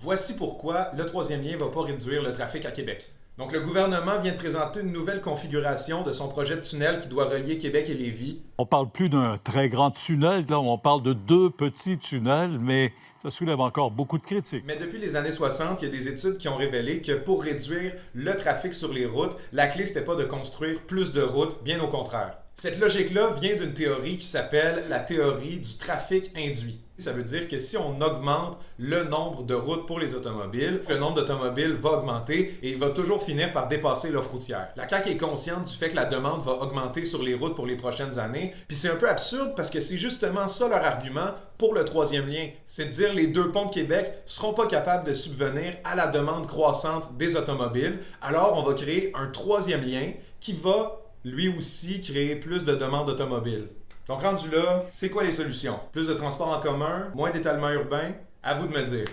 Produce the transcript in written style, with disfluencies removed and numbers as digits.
Voici pourquoi le troisième lien ne va pas réduire le trafic à Québec. Donc, le gouvernement vient de présenter une nouvelle configuration de son projet de tunnel qui doit relier Québec et Lévis. On parle plus d'un très grand tunnel, là, on parle de 2 petits tunnels, mais ça soulève encore beaucoup de critiques. Mais depuis les années 60, il y a des études qui ont révélé que pour réduire le trafic sur les routes, la clé, c'était pas de construire plus de routes, bien au contraire. Cette logique-là vient d'une théorie qui s'appelle la théorie du trafic induit. Ça veut dire que si on augmente le nombre de routes pour les automobiles, le nombre d'automobiles va augmenter et il va toujours finir par dépasser l'offre routière. La CAQ est consciente du fait que la demande va augmenter sur les routes pour les prochaines années, puis c'est un peu absurde parce que c'est justement ça leur argument pour le troisième lien, c'est de dire les 2 ponts de Québec ne seront pas capables de subvenir à la demande croissante des automobiles, alors on va créer un troisième lien qui va lui aussi créer plus de demandes automobiles. Donc rendu là, c'est quoi les solutions? Plus de transports en commun, moins d'étalement urbain? À vous de me dire.